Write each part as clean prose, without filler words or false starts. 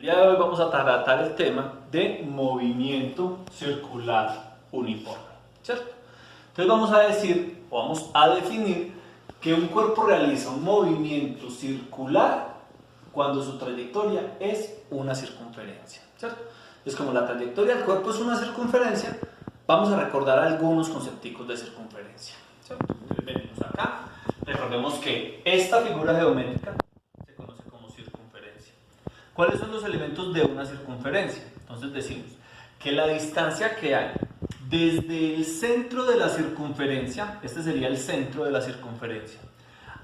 El día de hoy vamos a tratar el tema de movimiento circular uniforme, ¿cierto? Entonces vamos a decir, o vamos a definir que un cuerpo realiza un movimiento circular cuando su trayectoria es una circunferencia, ¿cierto? Es como la trayectoria del cuerpo es una circunferencia, vamos a recordar algunos conceptos de circunferencia, ¿cierto? Entonces venimos acá, recordemos que esta figura geométrica se conoce como circunferencia. ¿Cuáles son los elementos de una circunferencia? Entonces decimos que la distancia que hay desde el centro de la circunferencia, este sería el centro de la circunferencia,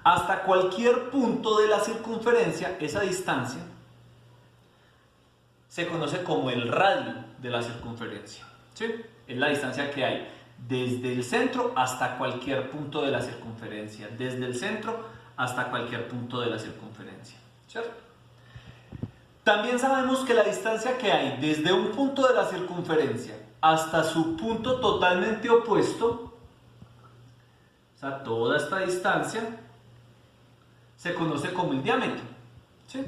hasta cualquier punto de la circunferencia, esa distancia se conoce como el radio de la circunferencia, ¿sí? Es la distancia que hay desde el centro hasta cualquier punto de la circunferencia, desde el centro hasta cualquier punto de la circunferencia, ¿cierto? También sabemos que la distancia que hay desde un punto de la circunferencia hasta su punto totalmente opuesto, o sea, toda esta distancia, se conoce como el diámetro, ¿sí?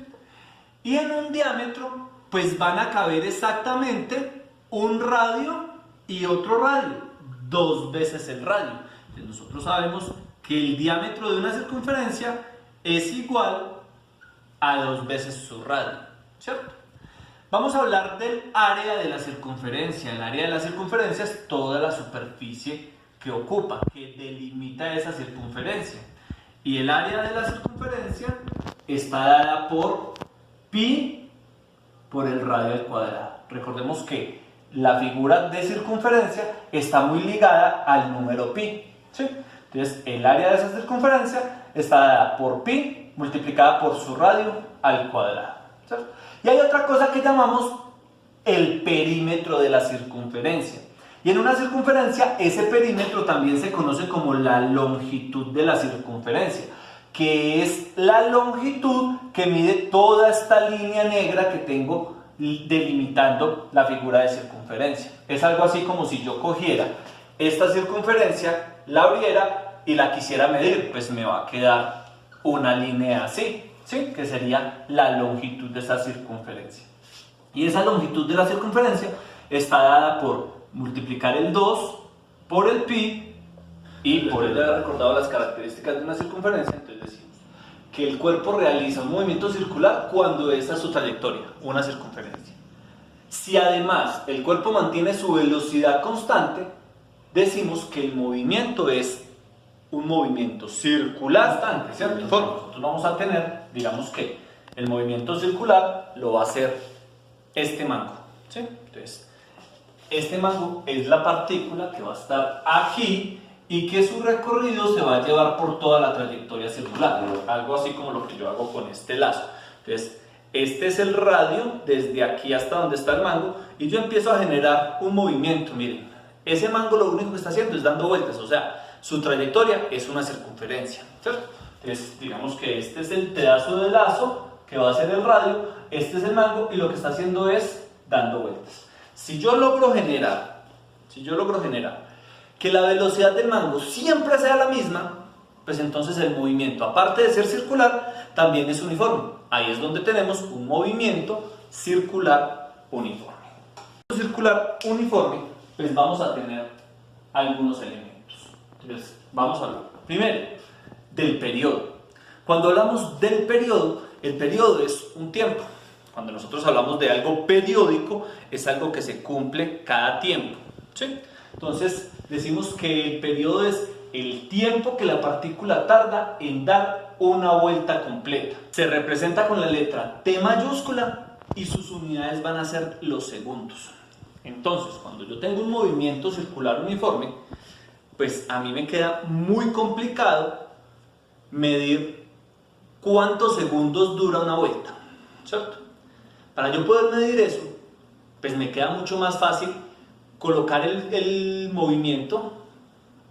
Y en un diámetro, pues van a caber exactamente un radio y otro radio, dos veces el radio. Entonces nosotros sabemos que el diámetro de una circunferencia es igual a dos veces su radio, ¿cierto? Vamos a hablar del área de la circunferencia. El área de la circunferencia es toda la superficie que ocupa, que delimita esa circunferencia. Y el área de la circunferencia está dada por pi por el radio al cuadrado. Recordemos que la figura de circunferencia está muy ligada al número pi, ¿sí? Entonces el área de esa circunferencia está dada por pi multiplicada por su radio al cuadrado, ¿cierto? Y hay otra cosa que llamamos el perímetro de la circunferencia. Y en una circunferencia, ese perímetro también se conoce como la longitud de la circunferencia, que es la longitud que mide toda esta línea negra que tengo delimitando la figura de circunferencia. Es algo así como si yo cogiera esta circunferencia, la abriera y la quisiera medir, pues me va a quedar una línea así, ¿sí? Que sería la longitud de esa circunferencia. Y esa longitud de la circunferencia está dada por multiplicar el 2 por el pi y por el... haber recordado las características de una circunferencia, entonces decimos que el cuerpo realiza un movimiento circular cuando esa es su trayectoria, una circunferencia. Si además el cuerpo mantiene su velocidad constante, decimos que el movimiento es un movimiento circular constante, ¿cierto? Nosotros vamos a tener, digamos que el movimiento circular lo va a hacer este mango, ¿sí? Entonces, este mango es la partícula que va a estar aquí y que su recorrido se va a llevar por toda la trayectoria circular, algo así como lo que yo hago con este lazo. Entonces, este es el radio desde aquí hasta donde está el mango y yo empiezo a generar un movimiento. Miren, ese mango lo único que está haciendo es dando vueltas, o sea, su trayectoria es una circunferencia, ¿cierto? Entonces, digamos que este es el pedazo de lazo que va a ser el radio, este es el mango y lo que está haciendo es dando vueltas. Si yo logro generar que la velocidad del mango siempre sea la misma, pues entonces el movimiento, aparte de ser circular, también es uniforme. Ahí es donde tenemos un movimiento circular uniforme. Circular uniforme, pues vamos a tener algunos elementos. Entonces, vamos a hablar primero del periodo. Cuando hablamos del periodo, el periodo es un tiempo. Cuando nosotros hablamos de algo periódico, es algo que se cumple cada tiempo, ¿sí? Entonces, decimos que el periodo es el tiempo que la partícula tarda en dar una vuelta completa. Se representa con la letra T mayúscula y sus unidades van a ser los segundos. Entonces, cuando yo tengo un movimiento circular uniforme, pues a mí me queda muy complicado medir cuántos segundos dura una vuelta, ¿cierto? Para yo poder medir eso, pues me queda mucho más fácil colocar el movimiento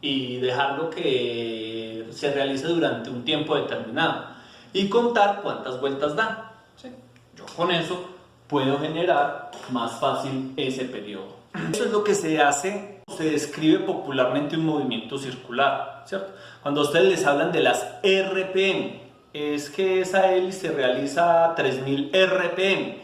y dejarlo que se realice durante un tiempo determinado y contar cuántas vueltas da, ¿sí? Yo con eso puedo generar más fácil ese periodo. Eso es lo que se hace, se describe popularmente un movimiento circular, ¿cierto? Cuando ustedes les hablan de las RPM, es que esa hélice realiza 3000 RPM.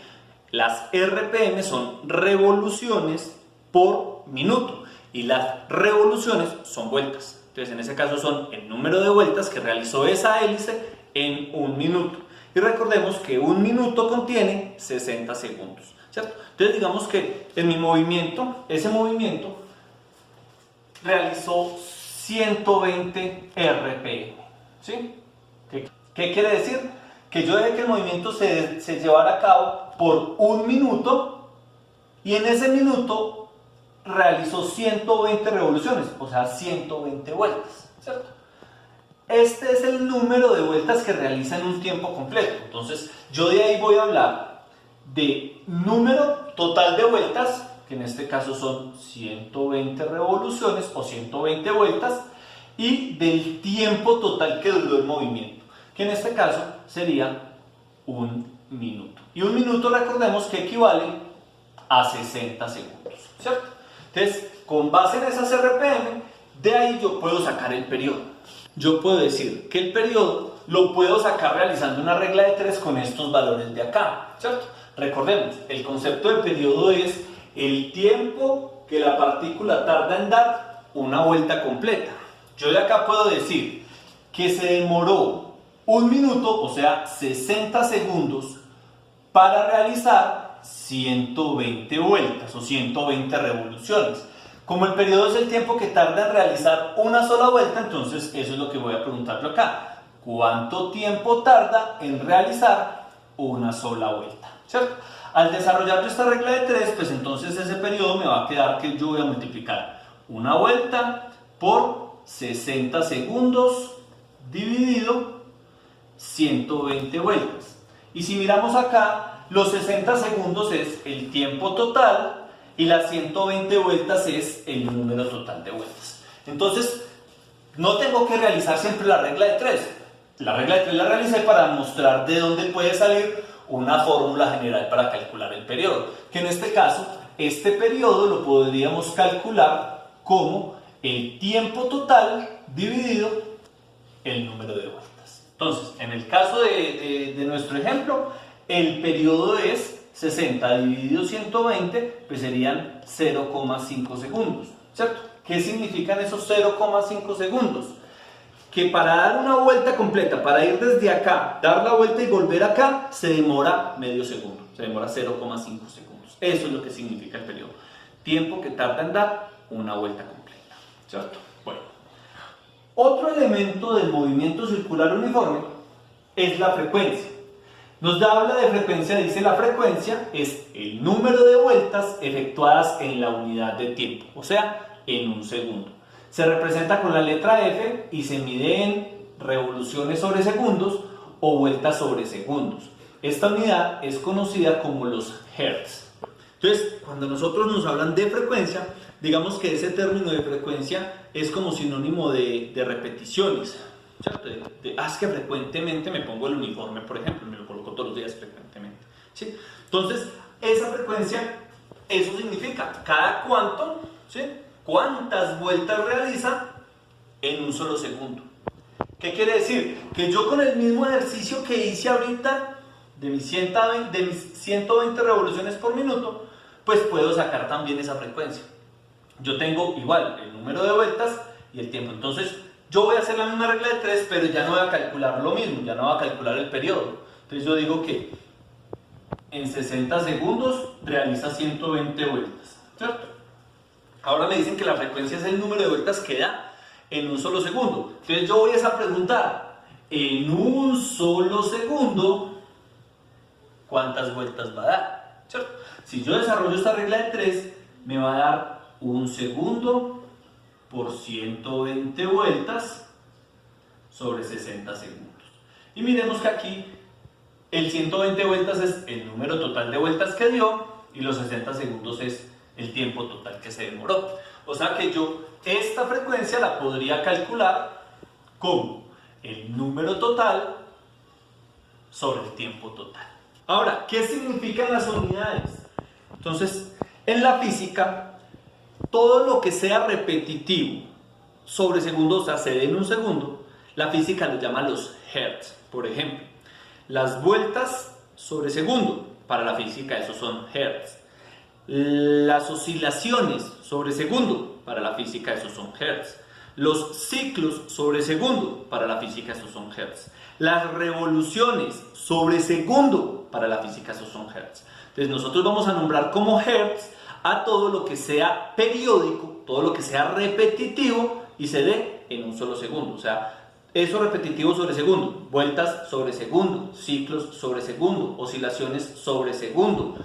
Las RPM son revoluciones por minuto y las revoluciones son vueltas. Entonces en ese caso son el número de vueltas que realizó esa hélice en un minuto. Y recordemos que un minuto contiene 60 segundos, ¿cierto? Entonces digamos que en mi movimiento, ese movimiento realizó 120 RPM, ¿sí? ¿Qué quiere decir? Que yo dejé que el movimiento se llevara a cabo por un minuto y en ese minuto realizó 120 revoluciones, o sea, 120 vueltas, ¿cierto? Este es el número de vueltas que realiza en un tiempo completo. Entonces, yo de ahí voy a hablar de número total de vueltas, que en este caso son 120 revoluciones o 120 vueltas, y del tiempo total que duró el movimiento, que en este caso sería un minuto. Y un minuto, recordemos que equivale a 60 segundos, ¿cierto? Entonces, con base en esas RPM, de ahí yo puedo sacar el periodo. Yo puedo decir que el periodo lo puedo sacar realizando una regla de 3 con estos valores de acá, ¿cierto? Recordemos, el concepto de periodo es el tiempo que la partícula tarda en dar una vuelta completa. Yo de acá puedo decir que se demoró un minuto, o sea, 60 segundos, para realizar 120 vueltas o 120 revoluciones. Como el periodo es el tiempo que tarda en realizar una sola vuelta, entonces eso es lo que voy a preguntarle acá. ¿Cuánto tiempo tarda en realizar una sola vuelta? ¿Cierto? Al desarrollar yo esta regla de 3, pues entonces ese periodo me va a quedar que yo voy a multiplicar una vuelta por 60 segundos dividido 120 vueltas. Y si miramos acá, los 60 segundos es el tiempo total y las 120 vueltas es el número total de vueltas. Entonces, no tengo que realizar siempre la regla de 3. La regla de 3 la realicé para mostrar de dónde puede salir una fórmula general para calcular el periodo. Que en este caso, este periodo lo podríamos calcular como el tiempo total dividido el número de vueltas. Entonces, en el caso de nuestro ejemplo, el periodo es 60 dividido 120, pues serían 0,5 segundos, ¿cierto? ¿Qué significan esos 0,5 segundos? Que para dar una vuelta completa, para ir desde acá, dar la vuelta y volver acá, se demora medio segundo, se demora 0,5 segundos. Eso es lo que significa el periodo. Tiempo que tarda en dar una vuelta completa, ¿cierto? Bueno, otro elemento del movimiento circular uniforme es la frecuencia. Nos habla de frecuencia, dice la frecuencia es el número de vueltas efectuadas en la unidad de tiempo, o sea, en un segundo. Se representa con la letra F y se mide en revoluciones sobre segundos o vueltas sobre segundos. Esta unidad es conocida como los hertz. Entonces, cuando nosotros nos hablan de frecuencia, digamos que ese término de frecuencia es como sinónimo de repeticiones. ¿Cierto? Es que frecuentemente me pongo el uniforme, por ejemplo, me lo coloco todos los días frecuentemente, ¿sí? Entonces, esa frecuencia, eso significa cada cuánto, ¿sí? Cuántas vueltas realiza en un solo segundo. ¿Qué quiere decir? Que yo con el mismo ejercicio que hice ahorita, de mis 120 revoluciones por minuto, pues puedo sacar también esa frecuencia. Yo tengo igual el número de vueltas y el tiempo. Entonces, yo voy a hacer la misma regla de 3, pero ya no voy a calcular lo mismo, ya no voy a calcular el periodo. Entonces yo digo que en 60 segundos realiza 120 vueltas, ¿cierto? Ahora me dicen que la frecuencia es el número de vueltas que da en un solo segundo. Entonces yo voy a preguntar, en un solo segundo, ¿cuántas vueltas va a dar? ¿Cierto? Si yo desarrollo esta regla de 3, me va a dar un segundo por 120 vueltas sobre 60 segundos. Y miremos que aquí el 120 vueltas es el número total de vueltas que dio y los 60 segundos es el tiempo total que se demoró. O sea que yo esta frecuencia la podría calcular como el número total sobre el tiempo total. Ahora, ¿qué significan las unidades? Entonces, en la física, todo lo que sea repetitivo sobre segundos, o sea, se dé en un segundo, la física lo llama los hertz. Por ejemplo, las vueltas sobre segundo para la física eso son hertz. Las oscilaciones sobre segundo, para la física eso son hertz. Los ciclos sobre segundo, para la física esos son hertz. Las revoluciones sobre segundo, para la física esos son hertz. Entonces nosotros vamos a nombrar como hertz a todo lo que sea periódico, todo lo que sea repetitivo y se dé en un solo segundo. O sea, eso repetitivo sobre segundo, vueltas sobre segundo, ciclos sobre segundo, oscilaciones sobre segundo,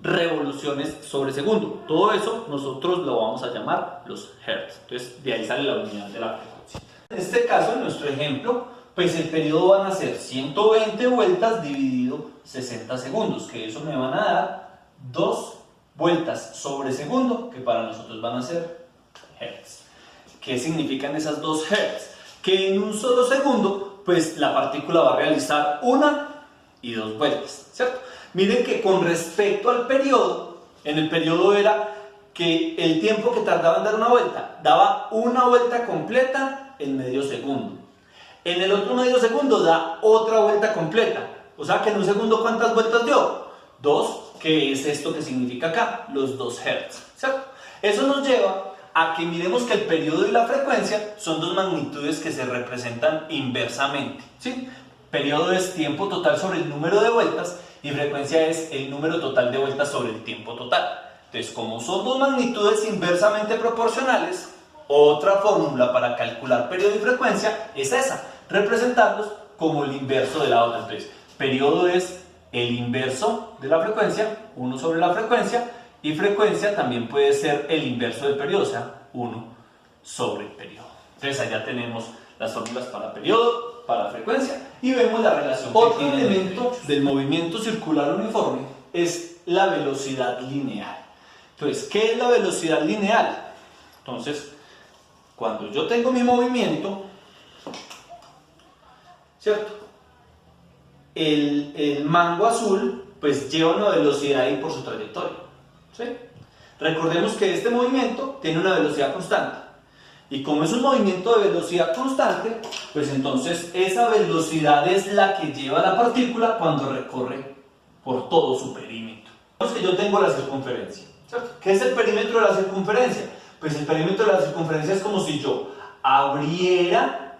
revoluciones sobre segundo. Todo eso nosotros lo vamos a llamar los hertz. Entonces de ahí sale la unidad de la frecuencia. En este caso, en nuestro ejemplo, pues el periodo van a ser 120 vueltas dividido 60 segundos, que eso me van a dar 2 vueltas sobre segundo, que para nosotros van a ser hertz. ¿Qué significan esas 2 hertz? Que en un solo segundo, pues la partícula va a realizar 1 y 2 vueltas, ¿cierto? Miren que con respecto al periodo, en el periodo era que el tiempo que tardaba en dar una vuelta, daba una vuelta completa en medio segundo. En el otro medio segundo da otra vuelta completa. O sea que en un segundo, ¿cuántas vueltas dio? 2, que es esto que significa acá, los 2 Hz, ¿cierto? Eso nos lleva a que miremos que el periodo y la frecuencia son 2 magnitudes que se representan inversamente, ¿sí? Periodo es tiempo total sobre el número de vueltas y frecuencia es el número total de vueltas sobre el tiempo total. Entonces, como son 2 magnitudes inversamente proporcionales, otra fórmula para calcular periodo y frecuencia es esa, representarlos como el inverso de la otra. Entonces, periodo es el inverso de la frecuencia, 1 sobre la frecuencia, y frecuencia también puede ser el inverso del periodo, o sea, 1 sobre el periodo. Entonces, allá tenemos las fórmulas para periodo, para frecuencia, y vemos la relación. Otro elemento del movimiento circular uniforme es la velocidad lineal. Entonces, ¿qué es la velocidad lineal? Entonces, cuando yo tengo mi movimiento, ¿cierto? El mango azul, pues lleva una velocidad ahí por su trayectoria, ¿sí? Recordemos que este movimiento tiene una velocidad constante. Y como es un movimiento de velocidad constante, pues entonces esa velocidad es la que lleva la partícula cuando recorre por todo su perímetro. Digamos que yo tengo la circunferencia, ¿cierto? ¿Qué es el perímetro de la circunferencia? Pues el perímetro de la circunferencia es como si yo abriera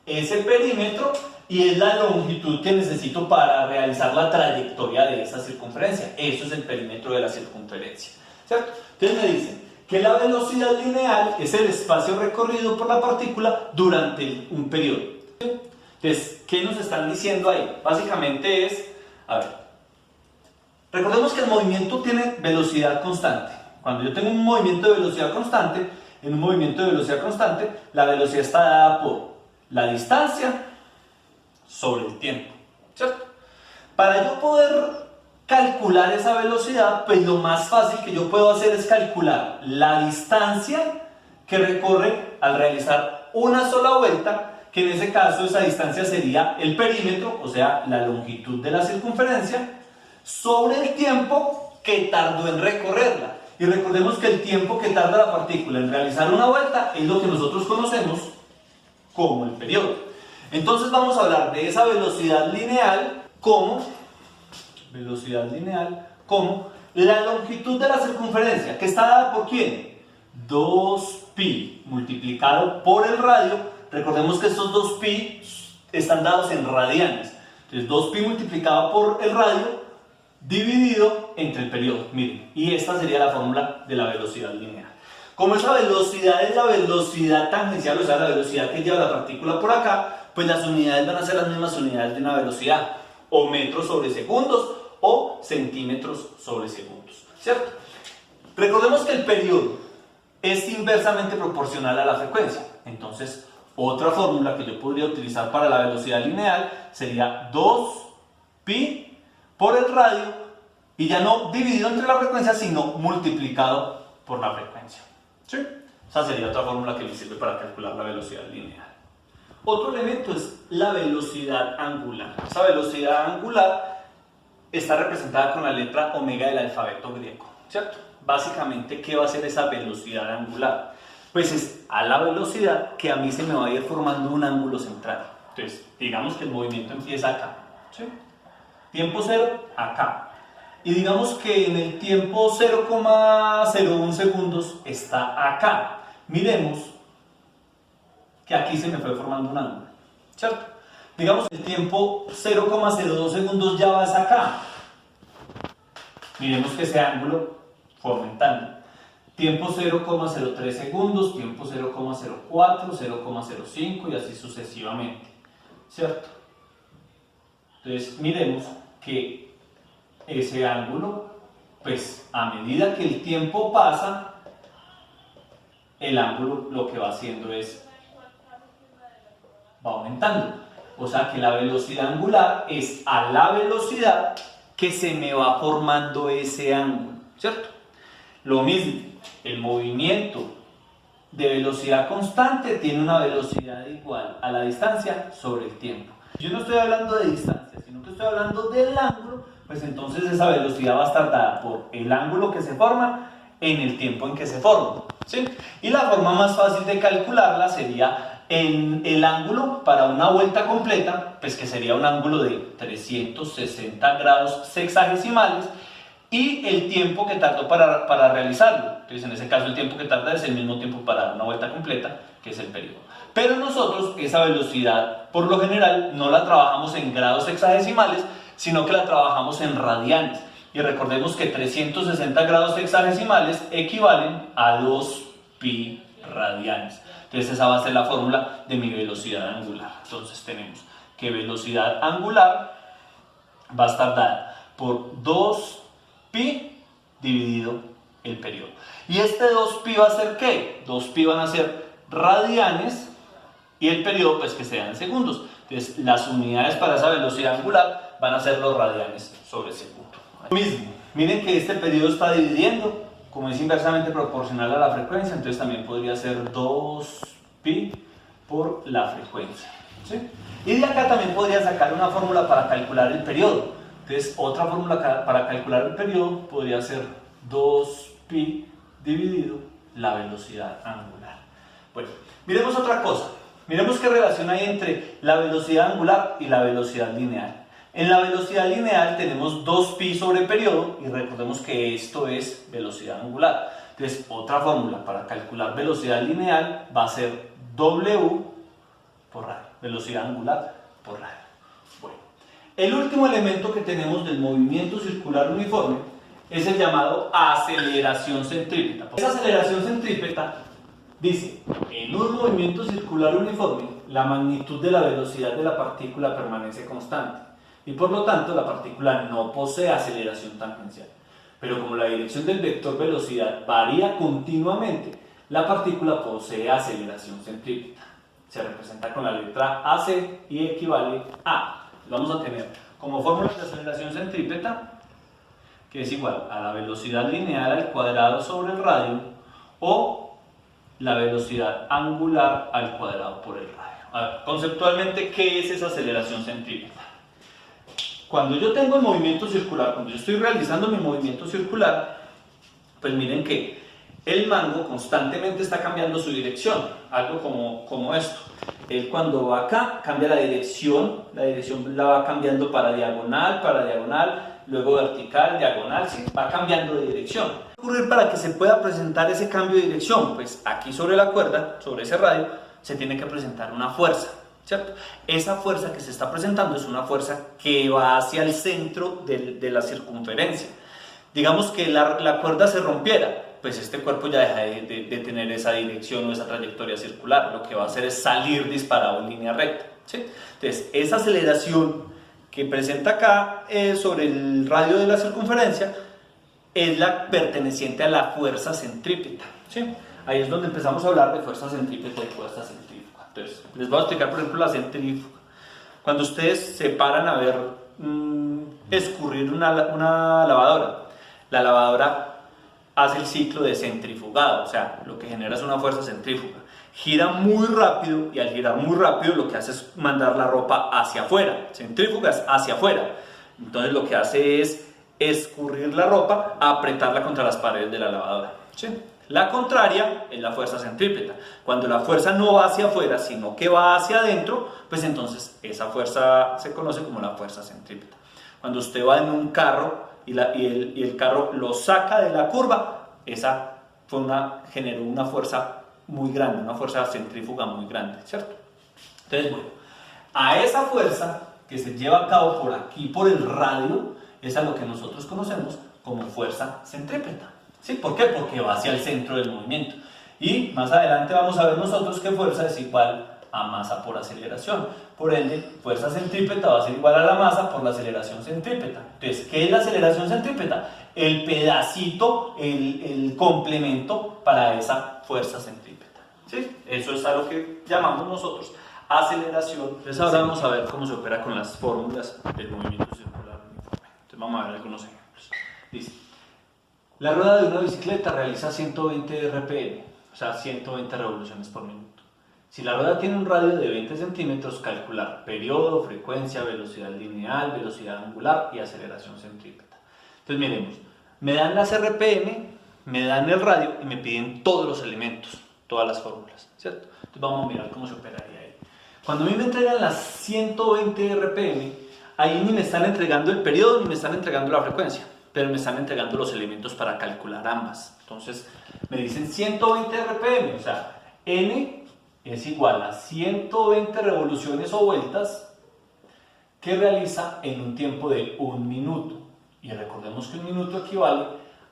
ese perímetro y es la longitud que necesito para realizar la trayectoria de esa circunferencia. Eso es el perímetro de la circunferencia, ¿cierto? Entonces me dicen que la velocidad lineal es el espacio recorrido por la partícula durante un periodo. Entonces, ¿qué nos están diciendo ahí? Básicamente es, a ver, recordemos que el movimiento tiene velocidad constante. Cuando yo tengo un movimiento de velocidad constante, en un movimiento de velocidad constante, la velocidad está dada por la distancia sobre el tiempo, ¿cierto? Para yo poder calcular esa velocidad, pues lo más fácil que yo puedo hacer es calcular la distancia que recorre al realizar una sola vuelta, que en ese caso esa distancia sería el perímetro, o sea, la longitud de la circunferencia, sobre el tiempo que tardó en recorrerla. Y recordemos que el tiempo que tarda la partícula en realizar una vuelta es lo que nosotros conocemos como el periodo. Entonces vamos a hablar de esa velocidad lineal como la longitud de la circunferencia, que está dada por ¿quién? 2pi multiplicado por el radio. Recordemos que estos 2pi están dados en radianes. Entonces 2pi multiplicado por el radio dividido entre el periodo. Miren, y esta sería la fórmula de la velocidad lineal. Como esa velocidad es la velocidad tangencial, o sea, la velocidad que lleva la partícula por acá, pues las unidades van a ser las mismas unidades de una velocidad, o metros sobre segundos, o centímetros sobre segundos, ¿cierto? Recordemos que el periodo es inversamente proporcional a la frecuencia. Entonces, otra fórmula que yo podría utilizar para la velocidad lineal sería 2pi por el radio, y ya no dividido entre la frecuencia, sino multiplicado por la frecuencia, ¿sí? Esa sería otra fórmula que me sirve para calcular la velocidad lineal. Otro elemento es la velocidad angular. Esa velocidad angular está representada con la letra omega del alfabeto griego, ¿cierto? Básicamente, ¿qué va a ser esa velocidad angular? Pues es a la velocidad que a mí se me va a ir formando un ángulo central. Entonces, digamos que el movimiento empieza acá, ¿sí? Tiempo cero, acá. Y digamos que en el tiempo 0,01 segundos está acá. Miremos que aquí se me fue formando un ángulo, ¿cierto? Digamos que el tiempo 0,02 segundos ya va hasta acá. Miremos que ese ángulo fue aumentando. Tiempo 0,03 segundos, tiempo 0,04, 0,05 y así sucesivamente, ¿cierto? Entonces miremos que ese ángulo, pues a medida que el tiempo pasa, el ángulo lo que va haciendo es, va aumentando. O sea que la velocidad angular es a la velocidad que se me va formando ese ángulo, ¿cierto? Lo mismo, el movimiento de velocidad constante tiene una velocidad igual a la distancia sobre el tiempo. Yo no estoy hablando de distancia, sino que estoy hablando del ángulo, pues entonces esa velocidad va a estar dada por el ángulo que se forma en el tiempo en que se forma, ¿sí? Y la forma más fácil de calcularla sería en el ángulo para una vuelta completa, pues que sería un ángulo de 360 grados sexagesimales, y el tiempo que tardó para realizarlo. Entonces en ese caso el tiempo que tarda es el mismo tiempo para dar una vuelta completa, que es el periodo. Pero nosotros esa velocidad por lo general no la trabajamos en grados sexagesimales, sino que la trabajamos en radianes. Y recordemos que 360 grados sexagesimales equivalen a 2 pi radianes. Entonces esa va a ser la fórmula de mi velocidad angular. Entonces tenemos que velocidad angular va a estar dada por 2 pi dividido el periodo. ¿Y este 2 pi va a ser qué? 2 pi van a ser radianes y el periodo pues que sea en segundos. Entonces las unidades para esa velocidad angular van a ser los radianes sobre segundo. Lo mismo, miren que este periodo está dividiendo, como es inversamente proporcional a la frecuencia, entonces también podría ser 2 pi por la frecuencia, ¿sí? Y de acá también podría sacar una fórmula para calcular el periodo. Entonces, otra fórmula para calcular el periodo podría ser 2 pi dividido la velocidad angular. Bueno, miremos otra cosa. Miremos qué relación hay entre la velocidad angular y la velocidad lineal. En la velocidad lineal tenemos 2 pi sobre periodo y recordemos que esto es velocidad angular. Entonces, otra fórmula para calcular velocidad lineal va a ser W por radio, velocidad angular por radio. Bueno. El último elemento que tenemos del movimiento circular uniforme es el llamado aceleración centrípeta. Esa aceleración centrípeta dice, en un movimiento circular uniforme, la magnitud de la velocidad de la partícula permanece constante y por lo tanto la partícula no posee aceleración tangencial. Pero como la dirección del vector velocidad varía continuamente, la partícula posee aceleración centrípeta. Se representa con la letra AC y equivale a... Vamos a tener como fórmula de aceleración centrípeta, que es igual a la velocidad lineal al cuadrado sobre el radio, o la velocidad angular al cuadrado por el radio. A ver, conceptualmente, ¿qué es esa aceleración centrípeta? Cuando yo tengo el movimiento circular, cuando yo estoy realizando mi movimiento circular, pues miren que el mango constantemente está cambiando su dirección, algo como esto. Él cuando va acá cambia la dirección la va cambiando para diagonal, luego vertical, diagonal, ¿sí? Va cambiando de dirección. ¿Qué va a ocurrir para que se pueda presentar ese cambio de dirección? Pues aquí sobre la cuerda, sobre ese radio, se tiene que presentar una fuerza, ¿cierto? Esa fuerza que se está presentando es una fuerza que va hacia el centro de la circunferencia. Digamos que la cuerda se rompiera, pues este cuerpo ya deja de tener esa dirección o esa trayectoria circular. Lo que va a hacer es salir disparado en línea recta, ¿sí? Entonces, esa aceleración que presenta acá sobre el radio de la circunferencia es la perteneciente a la fuerza centrípeta, ¿sí? Ahí es donde empezamos a hablar de fuerza centrípeta y fuerza centrífuga. Entonces, les voy a explicar, por ejemplo, la centrífuga. Cuando ustedes se paran a ver escurrir una lavadora, la lavadora hace el ciclo de centrifugado, o sea, lo que genera es una fuerza centrífuga. Gira muy rápido y al girar muy rápido lo que hace es mandar la ropa hacia afuera, centrífugas hacia afuera. Entonces lo que hace es escurrir la ropa, apretarla contra las paredes de la lavadora, ¿sí? La contraria es la fuerza centrípeta. Cuando la fuerza no va hacia afuera, sino que va hacia adentro, pues entonces esa fuerza se conoce como la fuerza centrípeta. Cuando usted va en un carro y el carro lo saca de la curva, esa generó una fuerza muy grande, una fuerza centrífuga muy grande, ¿cierto? Entonces, bueno, a esa fuerza que se lleva a cabo por aquí, por el radio, es a lo que nosotros conocemos como fuerza centrípeta. ¿Sí? ¿Por qué? Porque va hacia el centro del movimiento. Y más adelante vamos a ver nosotros que fuerza es igual a masa por aceleración. Por ende, fuerza centrípeta va a ser igual a la masa por la aceleración centrípeta. Entonces, ¿qué es la aceleración centrípeta? El pedacito, el complemento para esa fuerza centrípeta. ¿Sí? Eso es a lo que llamamos nosotros aceleración. Entonces ahora vamos a ver cómo se opera con las fórmulas del movimiento circular uniforme. Entonces vamos a ver algunos ejemplos. Dice, la rueda de una bicicleta realiza 120 RPM, o sea, 120 revoluciones por minuto. Si la rueda tiene un radio de 20 centímetros, calcular periodo, frecuencia, velocidad lineal, velocidad angular y aceleración centrípeta. Entonces miremos, me dan las RPM, me dan el radio y me piden todos los elementos, todas las fórmulas, ¿cierto? Entonces vamos a mirar cómo se operaría ahí. Cuando a mí me entregan las 120 RPM, ahí ni me están entregando el periodo ni me están entregando la frecuencia, pero me están entregando los elementos para calcular ambas. Entonces me dicen 120 RPM, o sea, N es igual a 120 revoluciones o vueltas que realiza en un tiempo de 1 minuto. Y recordemos que 1 minuto equivale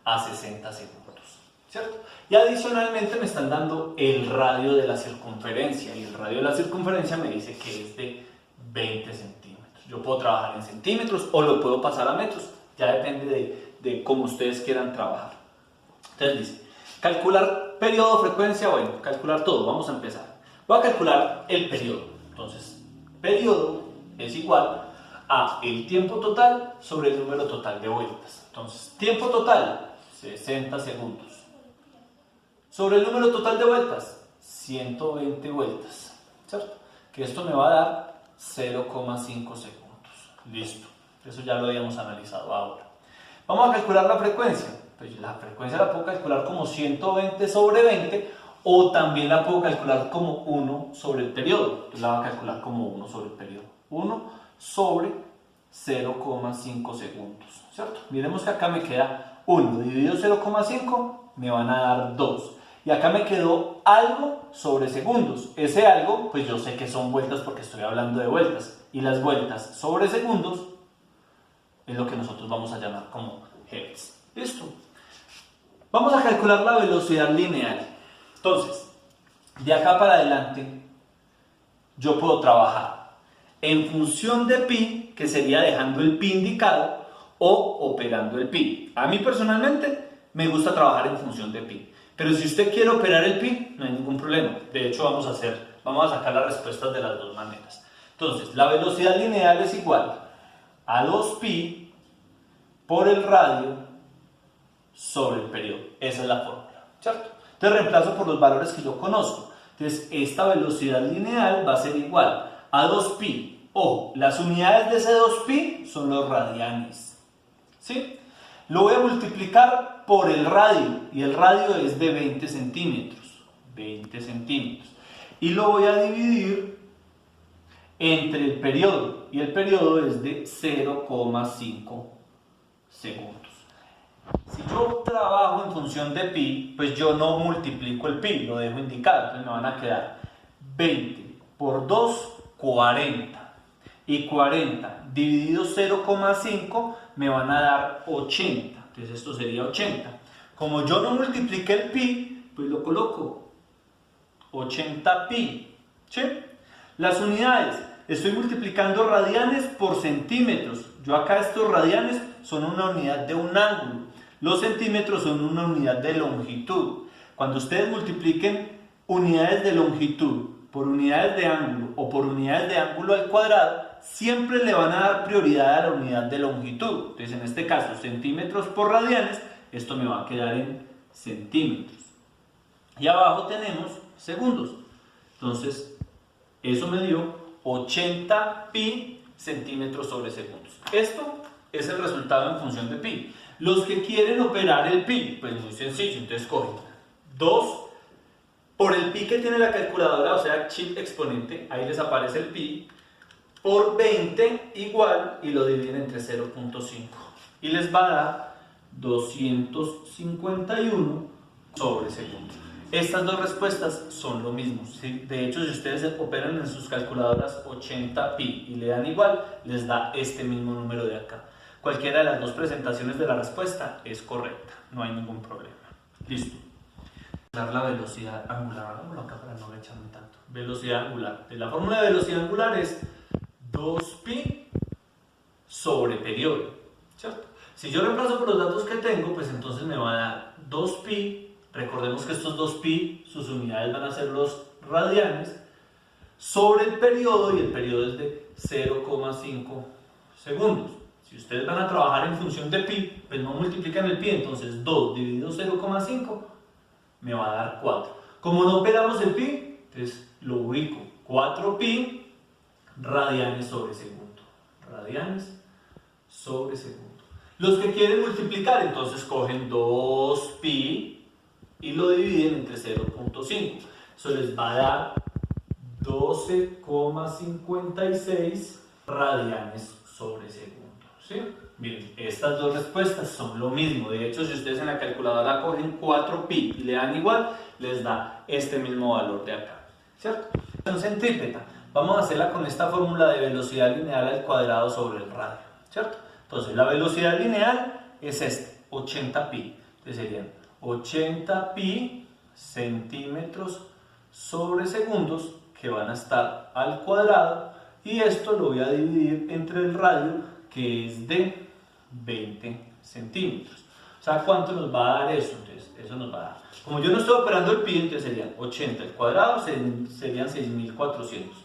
a 60 segundos, ¿cierto? Y adicionalmente me están dando el radio de la circunferencia, y el radio de la circunferencia me dice que es de 20 centímetros. Yo puedo trabajar en centímetros o lo puedo pasar a metros, ya depende de cómo ustedes quieran trabajar. Entonces dice, calcular periodo, frecuencia, bueno, calcular todo, vamos a empezar. Voy a calcular el periodo. Entonces, periodo es igual a el tiempo total sobre el número total de vueltas. Entonces, tiempo total, 60 segundos. Sobre el número total de vueltas, 120 vueltas, ¿cierto? Que esto me va a dar 0,5 segundos. Listo. Eso ya lo habíamos analizado ahora. Vamos a calcular la frecuencia. Pues la frecuencia la puedo calcular como 120 sobre 20 o también la puedo calcular como 1 sobre el periodo. Entonces la voy a calcular como 1 sobre el periodo. 1 sobre 0,5 segundos, ¿cierto? Miremos que acá me queda 1 dividido 0,5 me van a dar 2. Y acá me quedó algo sobre segundos. Ese algo, pues yo sé que son vueltas porque estoy hablando de vueltas. Y las vueltas sobre segundos es lo que nosotros vamos a llamar como hertz. ¿Listo? Vamos a calcular la velocidad lineal. Entonces, de acá para adelante, yo puedo trabajar en función de pi, que sería dejando el pi indicado, o operando el pi. A mí personalmente me gusta trabajar en función de pi. Pero si usted quiere operar el pi, no hay ningún problema. De hecho, vamos a sacar las respuestas de las dos maneras. Entonces, la velocidad lineal es igual a 2pi por el radio sobre el periodo. Esa es la fórmula, ¿cierto? Entonces, reemplazo por los valores que yo conozco. Entonces, esta velocidad lineal va a ser igual a 2pi. Ojo, las unidades de ese 2pi son los radianes, ¿sí? Lo voy a multiplicar por el radio, y el radio es de 20 centímetros. 20 centímetros. Y lo voy a dividir entre el periodo, y el periodo es de 0,5 segundos. Si yo trabajo en función de pi, pues yo no multiplico el pi, lo dejo indicado. Entonces me van a quedar 20 por 2, 40. Y 40 dividido 0,5 me van a dar 80. Entonces esto sería 80. Como yo no multipliqué el pi, pues lo coloco 80 pi. ¿Sí? Las unidades, estoy multiplicando radianes por centímetros. Yo acá estos radianes son una unidad de un ángulo. Los centímetros son una unidad de longitud. Cuando ustedes multipliquen unidades de longitud por unidades de ángulo o por unidades de ángulo al cuadrado, siempre le van a dar prioridad a la unidad de longitud. Entonces, en este caso, centímetros por radianes, esto me va a quedar en centímetros. Y abajo tenemos segundos. Entonces, eso me dio 80 pi centímetros sobre segundos. Esto es el resultado en función de pi. Los que quieren operar el pi, pues muy sencillo, entonces cogen 2 por el pi que tiene la calculadora, o sea, chip exponente, ahí les aparece el pi, por 20 igual, y lo dividen entre 0,5. y les va a dar 251 sobre segundo. Estas dos respuestas son lo mismo. De hecho, si ustedes operan en sus calculadoras 80 pi y le dan igual, les da este mismo número de acá. Cualquiera de las dos presentaciones de la respuesta es correcta, no hay ningún problema. Listo. La velocidad angular, hagámoslo acá para no echarme tanto. Velocidad angular. La fórmula de velocidad angular es 2pi sobre periodo, ¿cierto? Si yo reemplazo por los datos que tengo, pues entonces me va a dar 2pi. Recordemos que estos 2pi, sus unidades van a ser los radianes, sobre el periodo, y el periodo es de 0,5 segundos. Si ustedes van a trabajar en función de pi, pues no multiplican el pi, entonces 2 dividido 0,5 me va a dar 4. Como no operamos el pi, entonces lo ubico, 4pi radianes sobre segundo. Radianes sobre segundo. Los que quieren multiplicar, entonces cogen 2pi y lo dividen entre 0.5. Eso les va a dar 12,56 radianes sobre segundo. ¿Sí? Miren, estas dos respuestas son lo mismo. De hecho, si ustedes en la calculadora cogen 4pi y le dan igual, les da este mismo valor de acá, ¿cierto? Centrípeta, vamos a hacerla con esta fórmula de velocidad lineal al cuadrado sobre el radio, ¿cierto? Entonces, la velocidad lineal es 80pi. Entonces serían 80pi centímetros sobre segundos, que van a estar al cuadrado, y esto lo voy a dividir entre el radio, que es de 20 centímetros. O sea, ¿cuánto nos va a dar eso? Entonces, eso nos va a dar, como yo no estoy operando el pi, entonces serían 80 al cuadrado, serían 6400.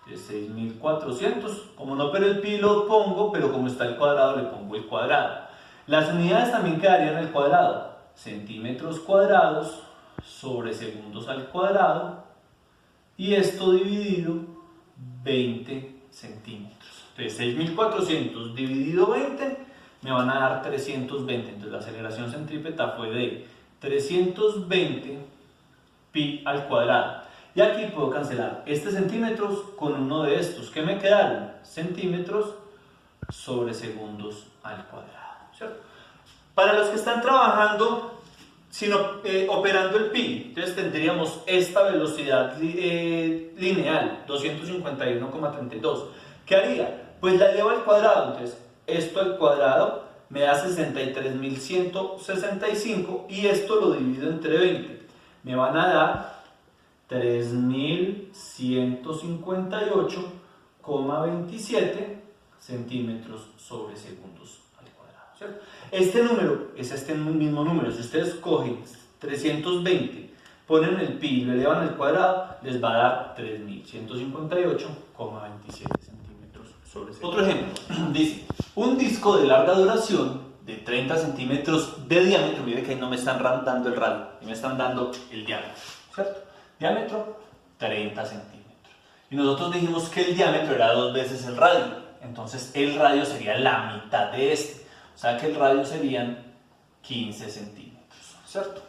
Entonces, 6400, como no opero el pi lo pongo, pero como está el cuadrado le pongo el cuadrado. Las unidades también quedarían al cuadrado, centímetros cuadrados sobre segundos al cuadrado, y esto dividido 20 centímetros. Entonces 6400 dividido 20 me van a dar 320. Entonces la aceleración centrípeta fue de 320 pi al cuadrado. Y aquí puedo cancelar este centímetros con uno de estos. ¿Qué me quedaron? Centímetros sobre segundos al cuadrado, ¿cierto? Para los que están trabajando operando el pi, entonces tendríamos esta velocidad lineal, 251,32. ¿Qué haría? Pues la elevo al cuadrado. Entonces esto al cuadrado me da 63.165, y esto lo divido entre 20. Me van a dar 3.158,27 centímetros sobre segundos al cuadrado, ¿cierto? Este número es este mismo número. Si ustedes cogen 320, ponen el pi y lo elevan al cuadrado, les va a dar 3.158,27 centímetros sobre segundos. Otro ejemplo, dice, un disco de larga duración de 30 centímetros de diámetro. Miren que ahí no me están dando el radio, me están dando el diámetro, ¿cierto? Diámetro 30 centímetros. Y nosotros dijimos que el diámetro era 2 veces el radio. Entonces el radio sería la mitad de este. O sea que el radio serían 15 centímetros, ¿cierto?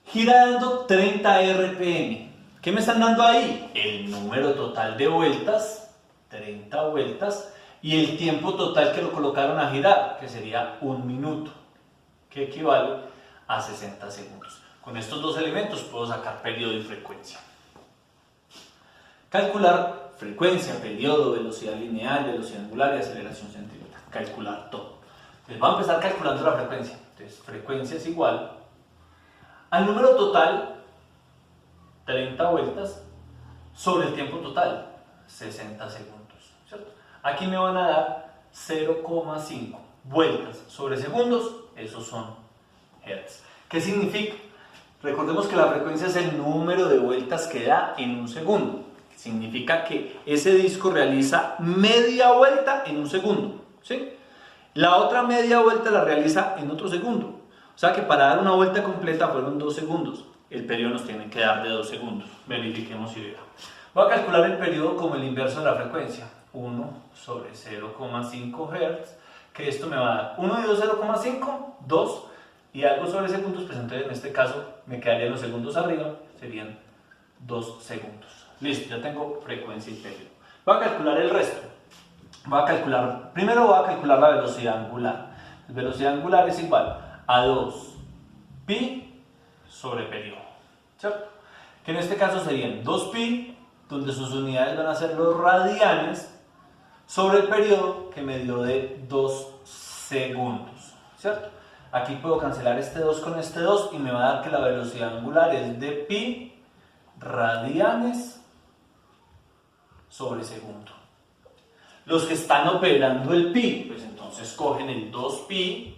Gira dando 30 RPM. ¿Qué me están dando ahí? El número total de vueltas, 30 vueltas, y el tiempo total que lo colocaron a girar, que sería 1 minuto, que equivale a 60 segundos. Con estos dos elementos puedo sacar periodo y frecuencia. Calcular frecuencia, periodo, velocidad lineal, velocidad angular y aceleración centrípeta. Calcular todo. Entonces voy a empezar calculando la frecuencia. Entonces frecuencia es igual al número total, 30 vueltas, sobre el tiempo total, 60 segundos, ¿cierto? Aquí me van a dar 0,5 vueltas sobre segundos, esos son hertz. ¿Qué significa? Recordemos que la frecuencia es el número de vueltas que da en un segundo. Significa que ese disco realiza media vuelta en un segundo, ¿sí? La otra media vuelta la realiza en otro segundo. O sea que para dar una vuelta completa fueron 2 segundos. El periodo nos tiene que dar de 2 segundos. Verifiquemos y veamos. Voy a calcular el periodo como el inverso de la frecuencia. 1 sobre 0,5 Hz. Que esto me va a dar 1 dividido 0,5, 2. Y algo sobre segundos, pues entonces en este caso me quedarían los segundos arriba. Serían 2 segundos. Listo, ya tengo frecuencia y periodo. Voy a calcular el resto. Primero voy a calcular la velocidad angular. Velocidad angular es igual a 2 pi sobre periodo, ¿cierto? Que en este caso serían 2 pi, donde sus unidades van a ser los radianes, sobre el periodo que me dio de 2 segundos, ¿cierto? Aquí puedo cancelar este 2 con este 2 y me va a dar que la velocidad angular es de pi radianes sobre segundo. Los que están operando el pi, pues entonces cogen el 2pi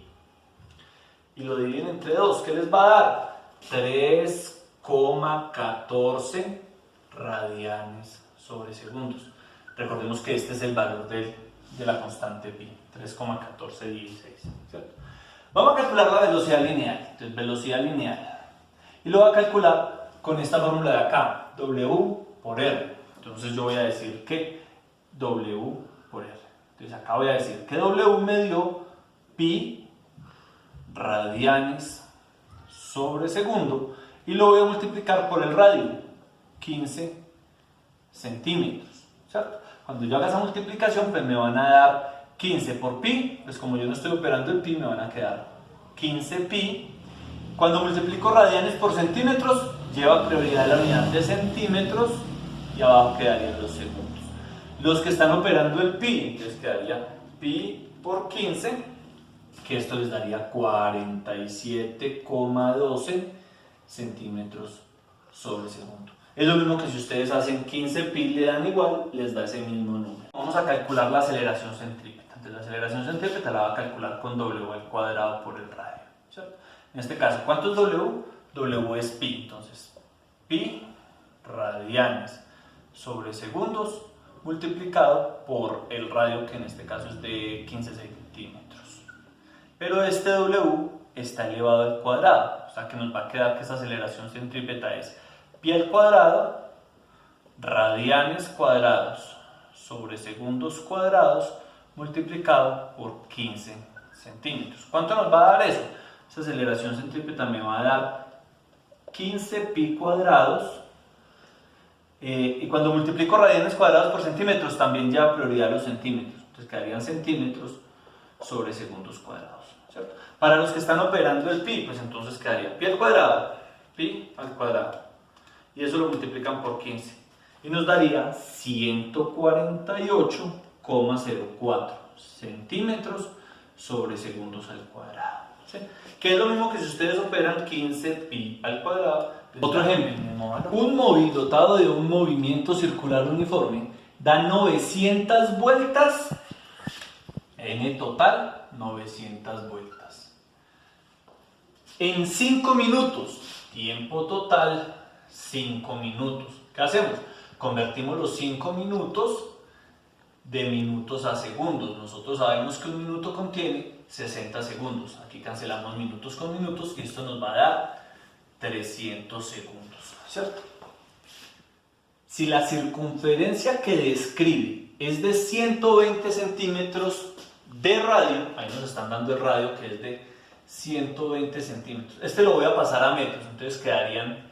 y lo dividen entre 2. ¿Qué les va a dar? 3,14 radianes sobre segundos. Recordemos que este es el valor de la constante pi, 3,1416, ¿cierto? Vamos a calcular la velocidad lineal. Entonces, velocidad lineal. Y lo voy a calcular con esta fórmula de acá, W por R. Entonces yo voy a decir que W por R. Entonces acá voy a decir que W me dio pi radianes sobre segundo y lo voy a multiplicar por el radio, 15 centímetros, ¿cierto? Cuando yo haga esa multiplicación, pues me van a dar 15 por pi, pues como yo no estoy operando el pi, me van a quedar 15 pi. Cuando multiplico radianes por centímetros, lleva prioridad la unidad de centímetros y abajo quedarían los segundos. Los que están operando el pi, entonces quedaría pi por 15, que esto les daría 47,12 centímetros sobre segundo. Es lo mismo que si ustedes hacen 15 pi le dan igual, les da ese mismo número. Vamos a calcular la aceleración centrípeta. Entonces la aceleración centrípeta la va a calcular con W al cuadrado por el radio, ¿cierto? En este caso, ¿cuánto es W? W es pi, entonces pi radianes sobre segundos multiplicado por el radio, que en este caso es de 15 centímetros. Pero este W está elevado al cuadrado, o sea que nos va a quedar que esa aceleración centrípeta es pi al cuadrado, radianes cuadrados sobre segundos cuadrados multiplicado por 15 centímetros. ¿Cuánto nos va a dar eso? Esa aceleración centrípeta me va a dar 15 pi cuadrados, y cuando multiplico radianes cuadrados por centímetros también lleva prioridad los centímetros, entonces quedarían centímetros sobre segundos cuadrados, ¿cierto? Para los que están operando el pi, pues entonces quedaría pi al cuadrado, pi al cuadrado, y eso lo multiplican por 15 y nos daría 148,04 centímetros sobre segundos al cuadrado, ¿sí? Que es lo mismo que si ustedes operan 15 pi al cuadrado. Otro ejemplo, un móvil dotado de un movimiento circular uniforme da 900 vueltas, en total 900 vueltas, en 5 minutos, tiempo total 5 minutos. ¿Qué hacemos? Convertimos los 5 minutos de minutos a segundos. Nosotros sabemos que un minuto contiene 60 segundos. Aquí cancelamos minutos con minutos y esto nos va a dar 300 segundos, ¿cierto? Si la circunferencia que describe es de 120 centímetros de radio, ahí nos están dando el radio que es de 120 centímetros. Este lo voy a pasar a metros, entonces quedarían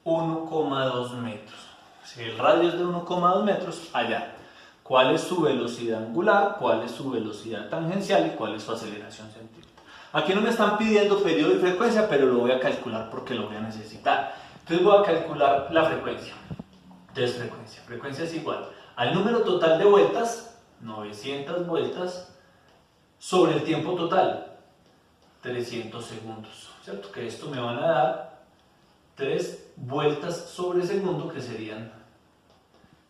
1,2 metros. Si el radio es de 1,2 metros, allá. ¿Cuál es su velocidad angular? ¿Cuál es su velocidad tangencial? ¿Y cuál es su aceleración centrípeta? Aquí no me están pidiendo periodo y frecuencia, pero lo voy a calcular porque lo voy a necesitar. Entonces voy a calcular la frecuencia. Entonces frecuencia es igual al número total de vueltas, 900 vueltas, sobre el tiempo total, 300 segundos, ¿cierto? Que esto me van a dar 3 vueltas sobre segundo, que serían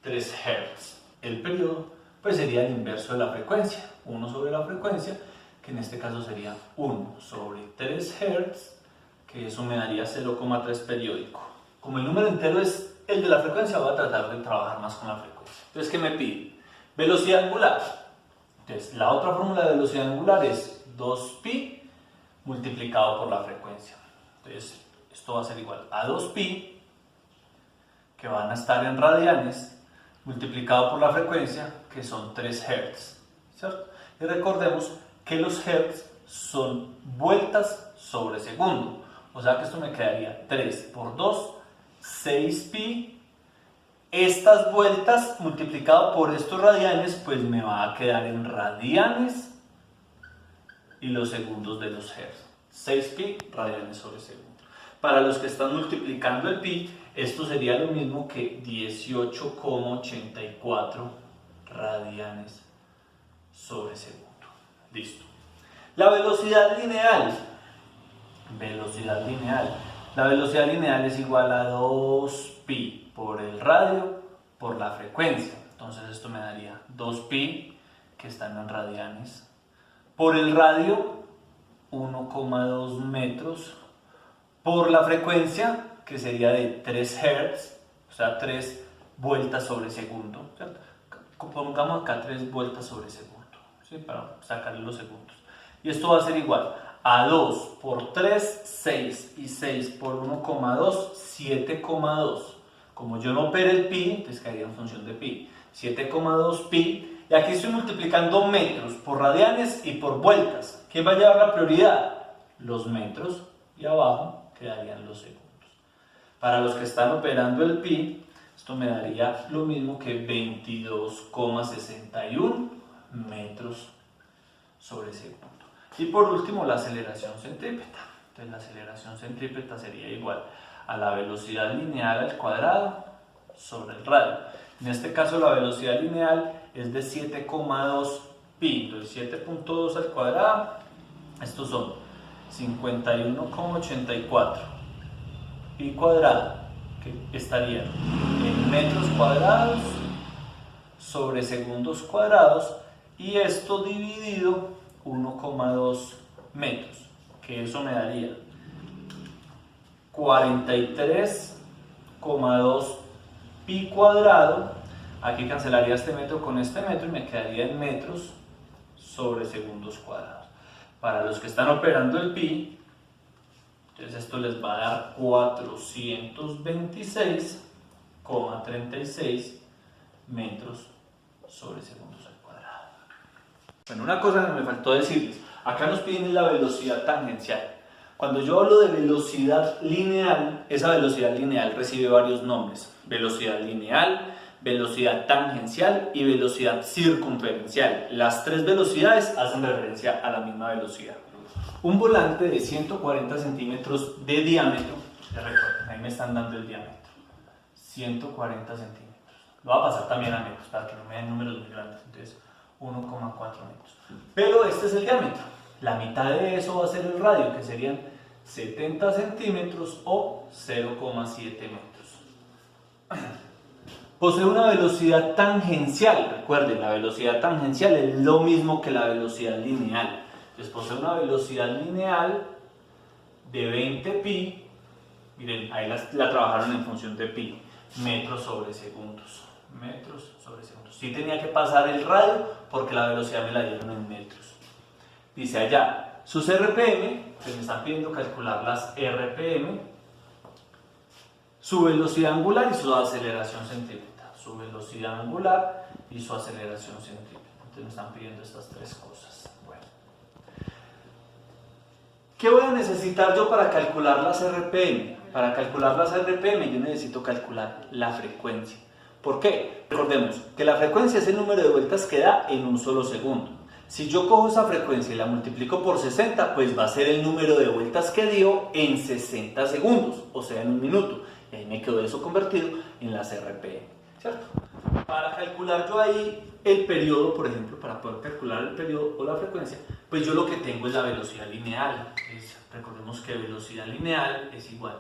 3 Hz. El periodo pues sería el inverso de la frecuencia, 1 sobre la frecuencia, que en este caso sería 1 sobre 3 Hz, que eso me daría 0,3 periódico. Como el número entero es el de la frecuencia, voy a tratar de trabajar más con la frecuencia. Entonces, ¿qué me pide? Velocidad angular. Entonces, la otra fórmula de velocidad angular es 2pi multiplicado por la frecuencia. Entonces, esto va a ser igual a 2pi, que van a estar en radianes, multiplicado por la frecuencia, que son 3 Hz, ¿cierto? Y recordemos que los Hz son vueltas sobre segundo, o sea que esto me quedaría 3 por 2, 6pi. Estas vueltas multiplicado por estos radianes, pues me va a quedar en radianes, y los segundos de los hertz. 6pi radianes sobre segundo. Para los que están multiplicando el pi, esto sería lo mismo que 18,84 radianes sobre segundo. Listo. La velocidad lineal. La velocidad lineal es igual a 2pi por el radio por la frecuencia. Entonces esto me daría 2pi, que están en radianes, por el radio 1,2 metros, por la frecuencia, que sería de 3 Hz, o sea 3 vueltas sobre segundo, ¿cierto? Pongamos acá 3 vueltas sobre segundo, ¿sí? Para sacarle los segundos. Y esto va a ser igual a 2 por 3, 6, y 6 por 1,2, 7,2. Como yo no operé el pi, entonces caería en función de pi. 7,2 pi, y aquí estoy multiplicando metros por radianes y por vueltas. ¿Quién va a llevar la prioridad? Los metros, y abajo quedarían los segundos. Para los que están operando el pi, esto me daría lo mismo que 22,61 metros sobre segundo. Y por último, la aceleración centrípeta. Entonces la aceleración centrípeta sería igual a la velocidad lineal al cuadrado sobre el radio. En este caso la velocidad lineal es de 7,2 pi, entonces 7.2 al cuadrado, estos son 51,84 pi cuadrado, que estaría en metros cuadrados sobre segundos cuadrados, y esto dividido 1,2 metros, que eso me daría 43,2 pi cuadrado. Aquí cancelaría este metro con este metro y me quedaría en metros sobre segundos cuadrados. Para los que están operando el pi, entonces esto les va a dar 426,36 metros sobre segundos al cuadrado. Bueno, una cosa que me faltó decirles, acá nos piden la velocidad tangencial. Cuando yo hablo de velocidad lineal, esa velocidad lineal recibe varios nombres: velocidad lineal, velocidad tangencial y velocidad circunferencial. Las tres velocidades hacen referencia a la misma velocidad. Un volante de 140 centímetros de diámetro, ya recuerden, ahí me están dando el diámetro, 140 centímetros. Lo voy a pasar también a metros para que no me den números muy grandes, entonces 1,4 metros. Pero este es el diámetro. La mitad de eso va a ser el radio, que serían 70 centímetros o 0,7 metros. Posee una velocidad tangencial. Recuerden, la velocidad tangencial es lo mismo que la velocidad lineal. Entonces posee una velocidad lineal de 20 pi. Miren, ahí la trabajaron en función de pi. Metros sobre segundos. Metros sobre segundos. Sí tenía que pasar el radio porque la velocidad me la dieron en metros. Dice allá, sus RPM, que me están pidiendo calcular las RPM, su velocidad angular y su aceleración centrípeta. Su velocidad angular y su aceleración centrípeta. Entonces me están pidiendo estas tres cosas. Bueno. ¿Qué voy a necesitar yo para calcular las RPM? Para calcular las RPM yo necesito calcular la frecuencia. ¿Por qué? Recordemos que la frecuencia es el número de vueltas que da en un solo segundo. Si yo cojo esa frecuencia y la multiplico por 60, pues va a ser el número de vueltas que dio en 60 segundos, o sea, en un minuto. Y ahí me quedó eso convertido en las RPM, ¿cierto? Para calcular yo ahí el periodo, por ejemplo, para poder calcular el periodo o la frecuencia, pues yo lo que tengo es la velocidad lineal. Recordemos que velocidad lineal es igual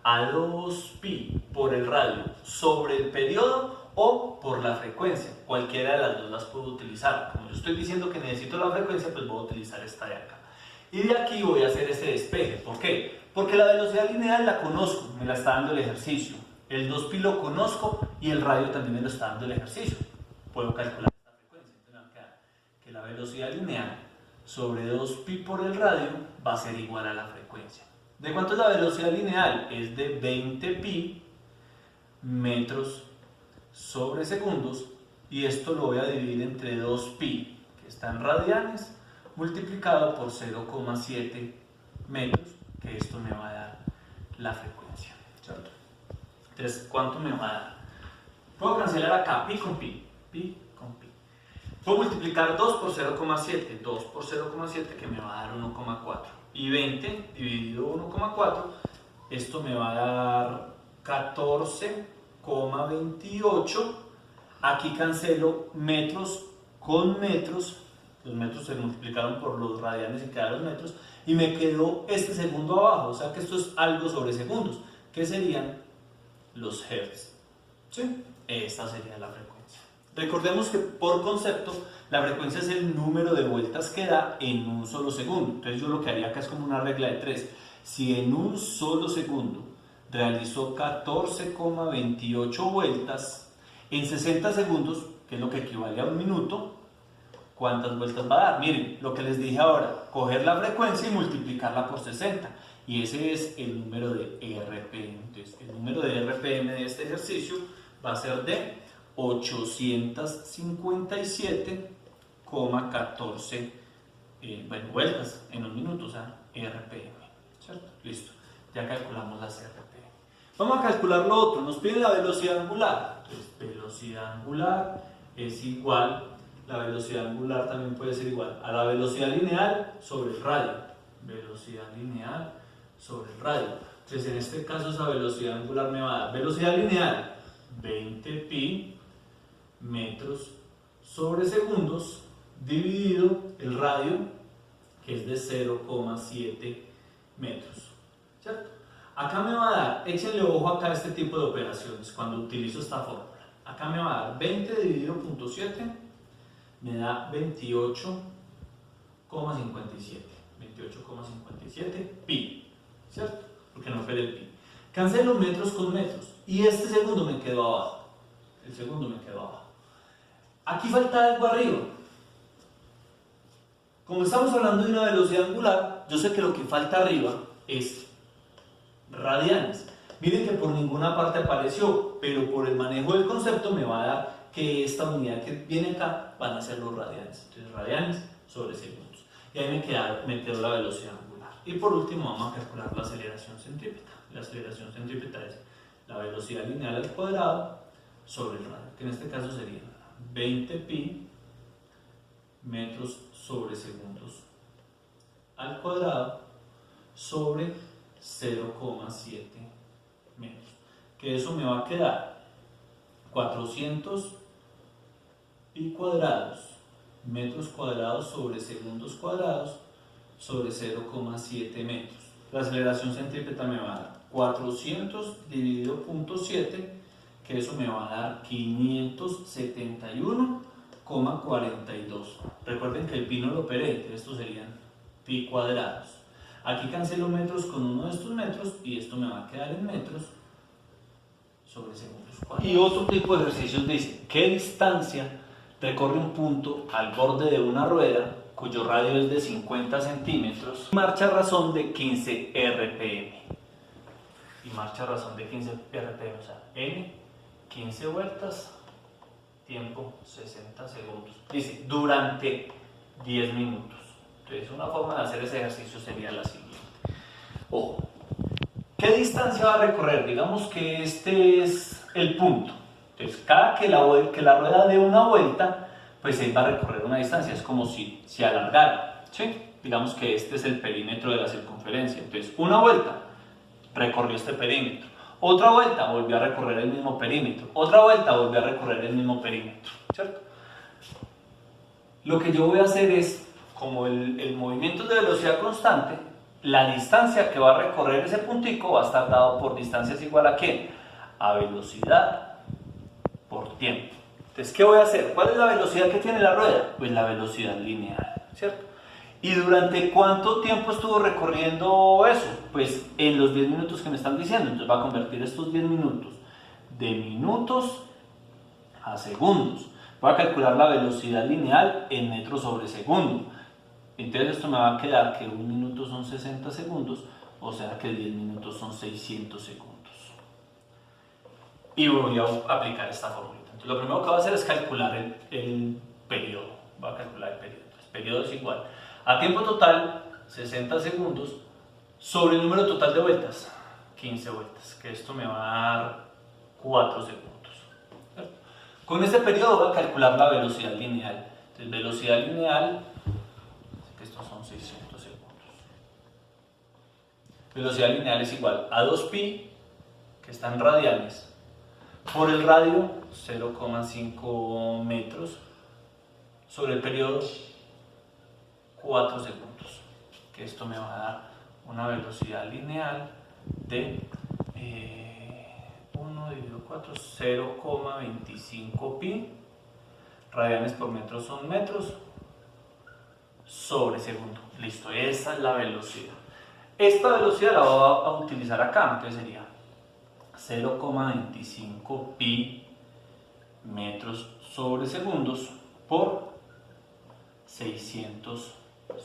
a 2pi por el radio sobre el periodo o por la frecuencia. Cualquiera de las dos las puedo utilizar. Como yo estoy diciendo que necesito la frecuencia, pues voy a utilizar esta de acá. Y de aquí voy a hacer ese despeje. ¿Por qué? Porque la velocidad lineal la conozco, me la está dando el ejercicio. El 2pi lo conozco y el radio también me lo está dando el ejercicio. Puedo calcular esta frecuencia. Entonces me va a quedar que la velocidad lineal sobre 2pi por el radio va a ser igual a la frecuencia. ¿De cuánto es la velocidad lineal? Es de 20pi metros sobre segundos, y esto lo voy a dividir entre 2pi, que está en radianes, multiplicado por 0,7 metros, que esto me va a dar la frecuencia, ¿cierto? Entonces, ¿cuánto me va a dar? Puedo cancelar acá pi con pi, pi con pi. Puedo multiplicar 2 por 0,7, 2 por 0,7 que me va a dar 1,4. Y 20 dividido 1,4, esto me va a dar 14,28. Aquí cancelo metros con metros. Los metros se multiplicaron por los radianes y quedaron metros. Y me quedó este segundo abajo. O sea que esto es algo sobre segundos. Que serían los hertz. ¿Sí? Esta sería la frecuencia. Recordemos que por concepto la frecuencia es el número de vueltas que da en un solo segundo. Entonces yo lo que haría acá es como una regla de 3. Si en un solo segundo realizó 14,28 vueltas, en 60 segundos, que es lo que equivale a un minuto, ¿cuántas vueltas va a dar? Miren, lo que les dije ahora, coger la frecuencia y multiplicarla por 60. Y ese es el número de RPM. Entonces el número de RPM de este ejercicio va a ser de 857,14 vueltas en un minuto, o sea, RPM, ¿cierto? Listo, ya calculamos las RPM. Vamos a calcular lo otro, nos pide la velocidad angular. Entonces, velocidad angular es igual, la velocidad angular también puede ser igual a la velocidad lineal sobre el radio. Velocidad lineal sobre el radio. Entonces, en este caso, esa velocidad angular me va a dar velocidad lineal 20 pi metros sobre segundos dividido el radio, que es de 0,7 metros, ¿cierto? Acá me va a dar, échenle ojo acá a este tipo de operaciones cuando utilizo esta fórmula. Acá me va a dar 20 dividido 0,7, me da 28,57 pi, ¿cierto? Porque no fue el pi. Cancelo metros con metros y este segundo me quedó abajo. El segundo me quedó abajo. Aquí falta algo arriba. Como estamos hablando de una velocidad angular, yo sé que lo que falta arriba es radianes. Miren que por ninguna parte apareció, pero por el manejo del concepto me va a dar que esta unidad que viene acá van a ser los radianes. Entonces radianes sobre segundos. Y ahí me quedó la velocidad angular. Y por último vamos a calcular la aceleración centrípeta. La aceleración centrípeta es la velocidad lineal al cuadrado sobre el radio, que en este caso sería 20 pi metros sobre segundos al cuadrado sobre 0,7 metros, que eso me va a quedar 400 pi cuadrados metros cuadrados sobre segundos cuadrados sobre 0,7 metros. La aceleración centrípeta me va a dar 400 dividido 0,7, que eso me va a dar 571,42. Recuerden que el pi no lo operé, estos serían pi cuadrados. Aquí cancelo metros con uno de estos metros y esto me va a quedar en metros sobre segundos cuadrados. Y otro tipo de ejercicios dice, ¿qué distancia recorre un punto al borde de una rueda cuyo radio es de 50 centímetros? Marcha a razón de 15 RPM. Y marcha a razón de 15 RPM, o sea, N, 15 vueltas, tiempo 60 segundos. Dice, durante 10 minutos. Entonces, una forma de hacer ese ejercicio sería la siguiente. Ojo, ¿qué distancia va a recorrer? Digamos que este es el punto. Entonces, cada que la rueda dé una vuelta, pues él va a recorrer una distancia. Es como si se alargara, ¿sí? Digamos que este es el perímetro de la circunferencia. Entonces, una vuelta recorrió este perímetro. Otra vuelta volvió a recorrer el mismo perímetro. Otra vuelta volvió a recorrer el mismo perímetro, ¿cierto? Lo que yo voy a hacer es, como el movimiento es de velocidad constante, la distancia que va a recorrer ese puntico va a estar dado por distancias igual a ¿qué? A velocidad por tiempo. Entonces, ¿qué voy a hacer? ¿Cuál es la velocidad que tiene la rueda? Pues la velocidad lineal, ¿cierto? ¿Y durante cuánto tiempo estuvo recorriendo eso? Pues en los 10 minutos que me están diciendo. Entonces va a convertir estos 10 minutos de minutos a segundos. Voy a calcular la velocidad lineal en metros sobre segundo. Entonces esto me va a quedar que un minuto son 60 segundos, o sea que 10 minutos son 600 segundos. Y voy a aplicar esta fórmula. Entonces lo primero que voy a hacer es calcular el periodo. Voy a calcular el periodo. Entonces, el periodo es igual a tiempo total, 60 segundos, sobre el número total de vueltas, 15 vueltas, que esto me va a dar 4 segundos. ¿Cierto? Con este periodo voy a calcular la velocidad lineal. Entonces, velocidad lineal, que estos son 600 segundos. Velocidad lineal es igual a 2pi, que está en radianes, por el radio, 0,5 metros, sobre el periodo, 4 segundos. Que esto me va a dar una velocidad lineal de 1 dividido 4, 0,25 pi. Radianes por metro son metros sobre segundo. Listo, esa es la velocidad. Esta velocidad la voy a utilizar acá, entonces sería 0,25 pi metros sobre segundos por 600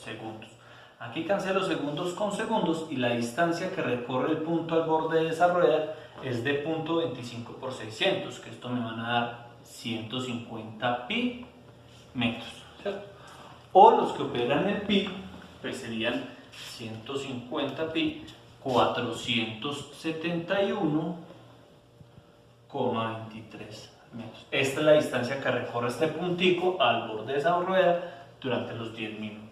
segundos. Aquí cancelo segundos con segundos y la distancia que recorre el punto al borde de esa rueda es de 0.25 por 600, que esto me van a dar 150 pi metros, ¿cierto? O los que operan el pi, pues serían 150 pi, 471,23 metros. Esta es la distancia que recorre este puntico al borde de esa rueda durante los 10 minutos.